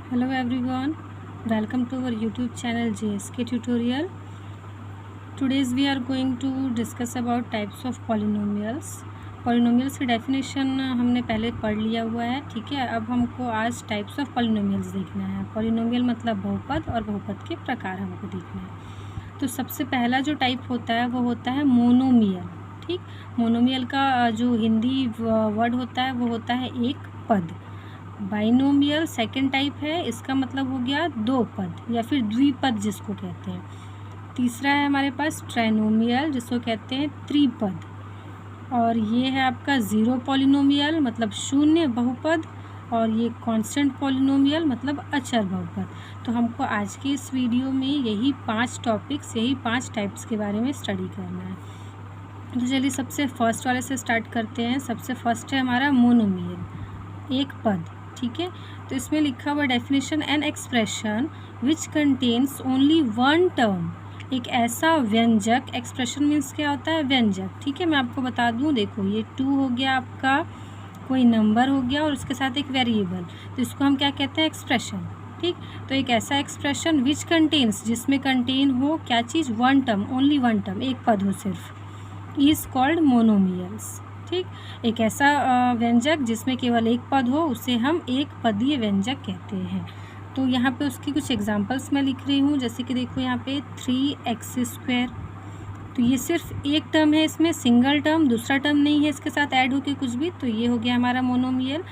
Hello everyone, welcome to our YouTube channel JSK Tutorial. Today's we are going to discuss about types of polynomials. Polynomials की definition हमने पहले पढ़ लिया हुआ है, ठीक है। अब हमको आज types of polynomials देखना है। polynomial मतलब बहुपद और बहुपद के प्रकार हमको देखना है। तो सबसे पहला जो टाइप होता है वो होता है मोनोमियल, ठीक। मोनोमियल का जो हिंदी वर्ड होता है वो होता है एक पद। बाइनोमियल सेकंड टाइप है, इसका मतलब हो गया दो पद या फिर द्विपद जिसको कहते हैं। तीसरा है हमारे पास ट्राइनोमियल जिसको कहते हैं त्रिपद। और ये है आपका ज़ीरो पॉलिनोमियल मतलब शून्य बहुपद, और ये कांस्टेंट पॉलिनोमियल मतलब अचर बहुपद। तो हमको आज के इस वीडियो में यही 5 टॉपिक्स, यही 5 टाइप्स के बारे में स्टडी करना है। तो चलिए सबसे फर्स्ट वाले से स्टार्ट करते हैं। सबसे फर्स्ट है हमारा मोनोमियल, एक पद, ठीक है। तो इसमें लिखा हुआ definition an expression which contains only one term, एक ऐसा व्यंजक। एक्सप्रेशन मीन्स क्या होता है? व्यंजक, ठीक है। मैं आपको बता दूं, देखो ये 2 हो गया आपका, कोई नंबर हो गया और उसके साथ एक वेरिएबल, तो इसको हम क्या कहते हैं? एक्सप्रेशन, ठीक। तो एक ऐसा एक्सप्रेशन विच कंटेन्स, जिसमें कंटेन हो क्या चीज़? One term, only one term, एक पद हो सिर्फ, इज़ कॉल्ड मोनोमियल्स, ठीक। एक ऐसा व्यंजक जिसमें केवल एक पद हो उसे हम एक पदीय व्यंजक कहते हैं। तो यहाँ पे उसकी कुछ एग्जांपल्स मैं लिख रही हूँ, जैसे कि देखो यहाँ पे 3x², तो ये सिर्फ एक टर्म है, इसमें सिंगल टर्म, दूसरा टर्म नहीं है इसके साथ ऐड होके कुछ भी, तो ये हो गया हमारा मोनोमियल।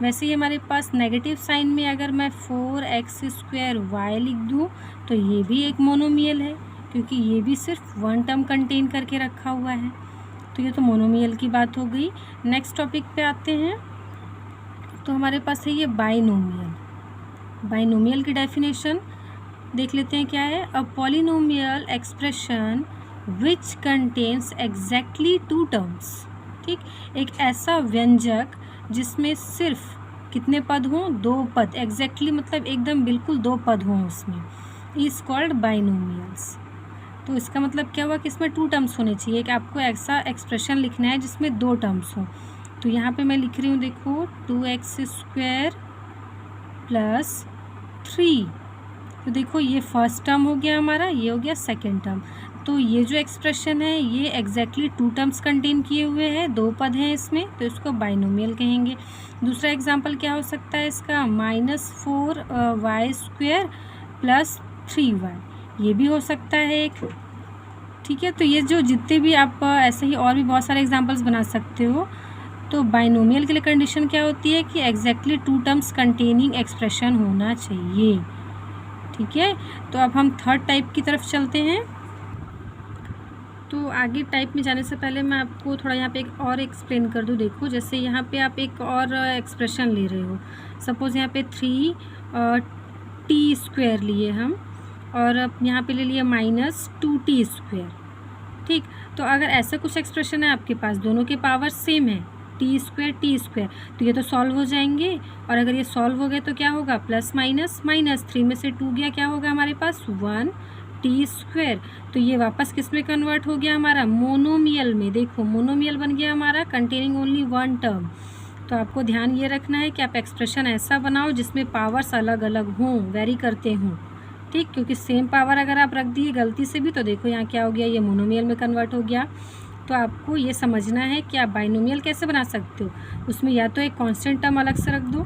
वैसे ही हमारे पास नेगेटिव साइन में अगर मैं 4x² लिख दूँ तो ये भी एक मोनोमियल है, क्योंकि ये भी सिर्फ वन टर्म कंटेन करके रखा हुआ है। तो ये तो मोनोमियल की बात हो गई। नेक्स्ट टॉपिक पे आते हैं, तो हमारे पास है ये बाइनोमियल। बाइनोमियल की डेफिनेशन देख लेते हैं क्या है। A polynomial expression which contains exactly 2 terms, ठीक। एक ऐसा व्यंजक जिसमें सिर्फ कितने पद हों? 2 पद। एग्जैक्टली मतलब एकदम बिल्कुल 2 पद हों उसमें, इज कॉल्ड बाइनोमियल्स। तो इसका मतलब क्या हुआ कि इसमें 2 टर्म्स होने चाहिए। एक आपको ऐसा एक्सप्रेशन लिखना है जिसमें 2 टर्म्स हों। तो यहाँ पे मैं लिख रही हूँ, देखो 2x² + 3। तो देखो ये फर्स्ट टर्म हो गया हमारा, ये हो गया सेकेंड टर्म। तो ये जो एक्सप्रेशन है ये एग्जैक्टली 2 टर्म्स कंटेन किए हुए हैं, 2 पद हैं इसमें, तो इसको बाइनोमियल कहेंगे। दूसरा एग्जाम्पल क्या हो सकता है इसका? -4y² + 3y, ये भी हो सकता है एक, ठीक है। तो ये जो जितने भी आप ऐसे ही और भी बहुत सारे एग्जांपल्स बना सकते हो। तो बाइनोमियल के लिए कंडीशन क्या होती है कि एग्जैक्टली 2 टर्म्स कंटेनिंग एक्सप्रेशन होना चाहिए, ठीक है। तो अब हम थर्ड टाइप की तरफ चलते हैं। तो आगे टाइप में जाने से पहले मैं आपको थोड़ा यहाँ पे एक और एक्सप्लेन कर दूँ। देखो जैसे यहाँ पे आप एक और एक्सप्रेशन ले रहे हो, सपोज़ यहाँ पे 3t² लिए हम, और यहाँ पे ले लिया -2t², ठीक। तो अगर ऐसा कुछ एक्सप्रेशन है आपके पास, दोनों के पावर सेम है, t², तो ये तो सॉल्व हो जाएंगे। और अगर ये सॉल्व हो गए तो क्या होगा? प्लस माइनस, -3 में से 2 गया, क्या होगा हमारे पास? 1t²। तो ये वापस किस में कन्वर्ट हो गया हमारा? मोनोमियल में। देखो मोनोमियल बन गया हमारा, कंटेनिंग ओनली वन टर्म। तो आपको ध्यान ये रखना है कि आप एक्सप्रेशन ऐसा बनाओ जिसमें पावर्स अलग अलग हों, वेरी करते हों, ठीक। क्योंकि सेम पावर अगर आप रख दिए गलती से भी तो देखो यहाँ क्या हो गया, ये मोनोमियल में कन्वर्ट हो गया। तो आपको ये समझना है कि आप बाइनोमियल कैसे बना सकते हो। उसमें या तो एक कांस्टेंट टर्म अलग से रख दो,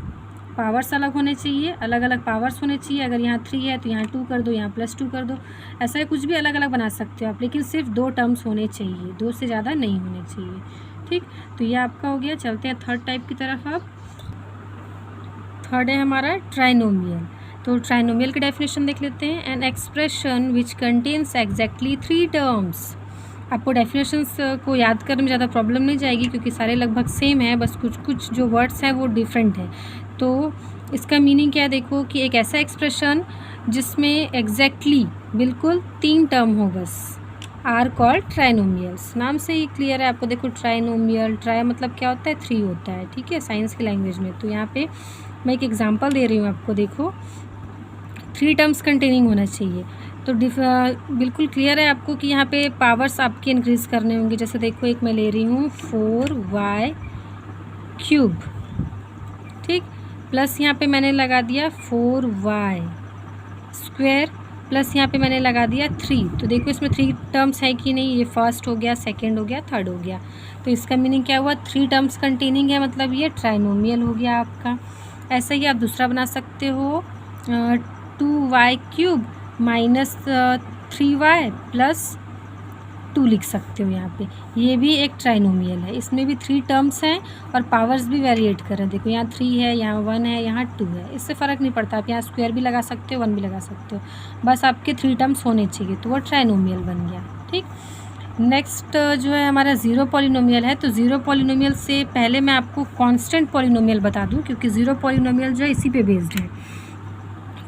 पावर्स अलग होने चाहिए, अलग अलग पावर्स होने चाहिए। अगर यहाँ 3 है तो यहाँ 2 कर दो, यहाँ +2 कर दो, ऐसा कुछ भी अलग अलग बना सकते हो आप, लेकिन सिर्फ 2 टर्म्स होने चाहिए, 2 से ज़्यादा नहीं होने चाहिए, ठीक। तो ये आपका हो गया। चलते हैं थर्ड टाइप की तरफ। अब थर्ड है हमारा ट्राइनोमियल। तो ट्राइनोमियल की डेफिनेशन देख लेते हैं। An expression which contains exactly 3 terms. आपको डेफिनेशंस को याद करने में ज़्यादा प्रॉब्लम नहीं जाएगी, क्योंकि सारे लगभग सेम है, बस कुछ कुछ जो वर्ड्स हैं वो डिफरेंट है। तो इसका मीनिंग क्या है? देखो कि एक ऐसा एक्सप्रेशन जिसमें एग्जैक्टली बिल्कुल 3 टर्म हो बस, आर कॉल्ड ट्राइनोमियल्स। नाम से ही क्लियर है आपको। देखो ट्राइनोमियल, ट्राई मतलब क्या होता है? 3 होता है, ठीक है, साइंस की लैंग्वेज में। तो यहाँ पे मैं एक एग्जांपल दे रही हूँ आपको। देखो 3 टर्म्स कंटेनिंग होना चाहिए, तो बिल्कुल क्लियर है आपको कि यहाँ पे पावर्स आपके इंक्रीज़ करने होंगे। जैसे देखो एक मैं ले रही हूँ 4y3, ठीक। प्लस यहाँ पे मैंने लगा दिया 4y स्क्वायर प्लस यहाँ पे मैंने लगा दिया 3। तो देखो इसमें 3 टर्म्स है कि नहीं, ये फर्स्ट हो गया, सेकंड हो गया, थर्ड हो गया। तो इसका मीनिंग क्या हुआ, 3 टर्म्स कंटेनिंग है, मतलब ये ट्राइनोमियल हो गया आपका। ऐसा ही आप दूसरा बना सकते हो 2y³ माइनस 3y प्लस 2 लिख सकते हो यहाँ पे। ये भी एक ट्राइनोमियल है, इसमें भी 3 टर्म्स हैं और पावर्स भी वेरिएट कर रहे हैं। देखो यहाँ 3 है, यहाँ 1 है, यहाँ 2 है, इससे फ़र्क नहीं पड़ता, आप यहाँ स्क्वायर भी लगा सकते हो, 1 भी लगा सकते हो, बस आपके 3 टर्म्स होने चाहिए, तो वो ट्राइनोमियल बन गया। ठीक, नेक्स्ट जो है हमारा ज़ीरो पॉलिनोमियल है। तो ज़ीरो पॉलिनोमियल से पहले मैं आपको कांस्टेंट पॉलिनोमियल बता दूं, क्योंकि ज़ीरो पॉलिनोमियल जो है इसी पे बेस्ड है।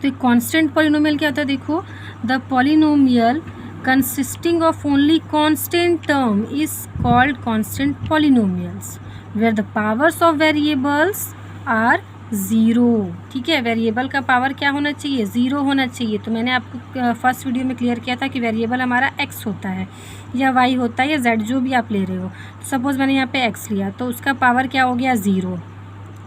तो कांस्टेंट पॉलिनोमियल क्या होता है, देखो the polynomial consisting of only constant term is called constant polynomials where the powers of variables are 0। ठीक है, वेरिएबल का पावर क्या होना चाहिए, 0 होना चाहिए। तो मैंने आपको फर्स्ट वीडियो में क्लियर किया था कि वेरिएबल हमारा x होता है या y होता है या z, जो भी आप ले रहे हो। तो सपोज़ मैंने यहाँ पे x लिया तो उसका पावर क्या हो गया, 0।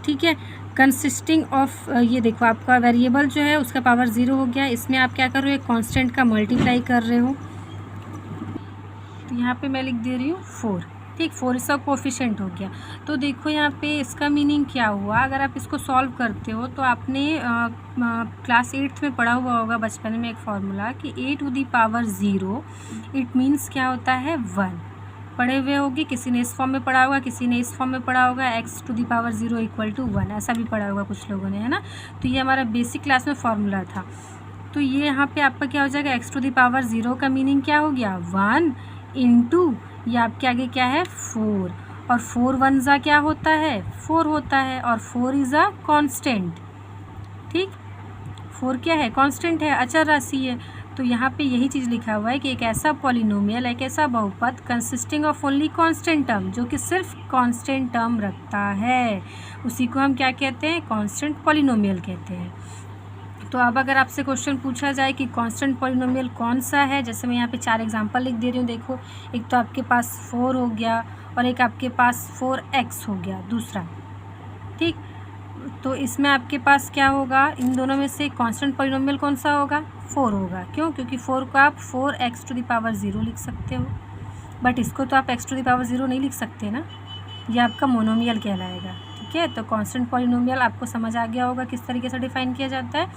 ठीक है, कंसिस्टिंग ऑफ, ये देखो आपका वेरिएबल जो है उसका पावर 0 हो गया। इसमें आप क्या कर रहे हो, कांस्टेंट का मल्टीप्लाई कर रहे हो। तो यहाँ पे मैं लिख दे रही हूँ 4। ठीक, 4 इसका कोफिशिएंट हो गया। तो देखो यहाँ पे इसका मीनिंग क्या हुआ, अगर आप इसको सॉल्व करते हो तो आपने क्लास 8th में पढ़ा हुआ होगा बचपन में एक फार्मूला कि a⁴ इट मीन्स क्या होता है, 1। पढ़े हुए होगी, किसी ने इस फॉर्म में पढ़ा होगा, किसी ने इस फॉर्म में पढ़ा होगा, x⁴ = 1, ऐसा भी पढ़ा होगा कुछ लोगों ने, है ना। तो ये हमारा बेसिक क्लास में फार्मूला था। तो ये यहाँ पे आपका क्या हो जाएगा, x⁴ का मीनिंग क्या हो गया, 1 इंटू ये आपके आगे क्या है, 4, और 4 1 ज़ा क्या होता है, 4 होता है, और 4 इज़ अ कांस्टेंट। ठीक, 4 क्या है, कांस्टेंट है, अचर राशि है। तो यहाँ पे यही चीज़ लिखा हुआ है कि एक ऐसा पॉलिनोमियल, एक ऐसा बहुपद consisting of only constant term, जो कि सिर्फ कांस्टेंट टर्म रखता है, उसी को हम क्या कहते हैं, कांस्टेंट पॉलिनोमियल कहते हैं। तो अब अगर आपसे क्वेश्चन पूछा जाए कि कांस्टेंट पॉलिनोमियल कौन सा है, जैसे मैं यहाँ पे 4 एग्जांपल लिख दे रही हूँ। देखो, एक तो आपके पास 4 हो गया और एक आपके पास 4x हो गया दूसरा। ठीक, तो इसमें आपके पास क्या होगा, इन दोनों में से कांस्टेंट पॉलिनोमियल कौन सा होगा, 4 होगा। क्यों, क्योंकि 4 को आप 4x⁴ लिख सकते हो, बट इसको तो आप x⁴ नहीं लिख सकते ना, ये आपका मोनोमियल कहलाएगा। ठीक है, तो कांस्टेंट पॉलिनोमियल आपको समझ आ गया होगा किस तरीके से डिफाइन किया जाता है।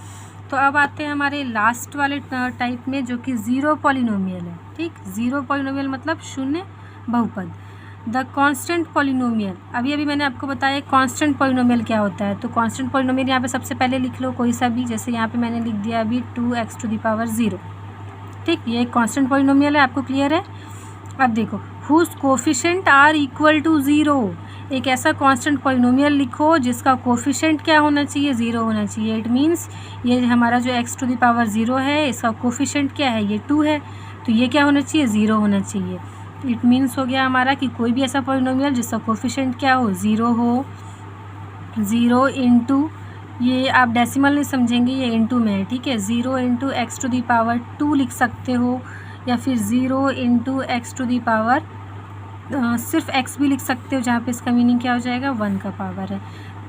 तो अब आते हैं हमारे लास्ट वाले टाइप में, जो कि ज़ीरो पॉलिनोमियल है। ठीक, ज़ीरो पॉलिनोमियल मतलब शून्य बहुपद। द कांस्टेंट पॉलिनोमियल, अभी मैंने आपको बताया कांस्टेंट पॉलिनोमियल क्या होता है। तो कांस्टेंट पॉलिनोमियल यहाँ पे सबसे पहले लिख लो कोई सा भी, जैसे यहाँ पे मैंने लिख दिया अभी 2x⁴। ठीक, ये एक कांस्टेंट पॉलिनोमियल है, आपको क्लियर है। अब देखो, whose coefficient are equal to 0, एक ऐसा कांस्टेंट पॉलिनोमियल लिखो जिसका कोफिशिएंट क्या होना चाहिए, 0 होना चाहिए। इट मीन्स ये हमारा जो x⁴ है, इसका कोफिशिएंट क्या है, ये 2 है, तो ये क्या होना चाहिए, 0 होना चाहिए। इट मीन्स हो गया हमारा कि कोई भी ऐसा पॉलिनोमियल जिसका कोफिशिएंट क्या हो, 0 हो। 0 इंटू, ये आप डेसिमल नहीं समझेंगे, ये इंटू में है। ठीक है, 0 इंटू x⁴ लिख सकते हो, या फिर 0 इंटू x⁴ सिर्फ x भी लिख सकते हो, जहाँ पे इसका मीनिंग क्या हो जाएगा, 1 का पावर है।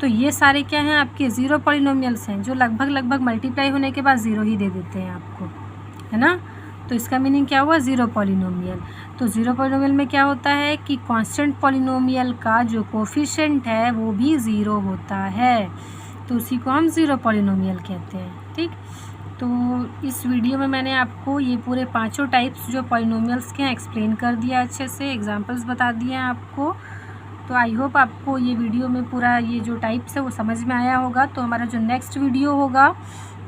तो ये सारे क्या हैं, आपके ज़ीरो पॉलिनोमियल्स हैं, जो लगभग मल्टीप्लाई होने के बाद 0 ही दे देते हैं आपको, है ना। तो इसका मीनिंग क्या हुआ, ज़ीरो पॉलिनोमियल। तो ज़ीरो पॉलिनोमियल में क्या होता है कि कांस्टेंट पॉलिनोमियल का जो कोफिशिएंट है वो भी 0 होता है, तो उसी को हम ज़ीरो पॉलिनोमियल कहते हैं। ठीक, तो इस वीडियो में मैंने आपको ये पूरे 5 टाइप्स जो पॉलिनोमियल्स के हैं एक्सप्लेन कर दिया, अच्छे से एग्जांपल्स बता दिए हैं आपको। तो आई होप आपको ये वीडियो में पूरा ये जो टाइप्स है वो समझ में आया होगा। तो हमारा जो नेक्स्ट वीडियो होगा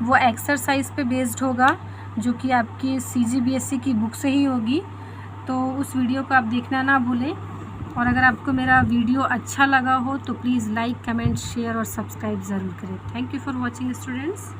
वो एक्सरसाइज पे बेस्ड होगा, जो कि आपकी CGBSE की बुक से ही होगी। तो उस वीडियो को आप देखना ना भूलें, और अगर आपको मेरा वीडियो अच्छा लगा हो तो प्लीज़ लाइक, कमेंट, शेयर और सब्सक्राइब ज़रूर करें। Thank you for watching students.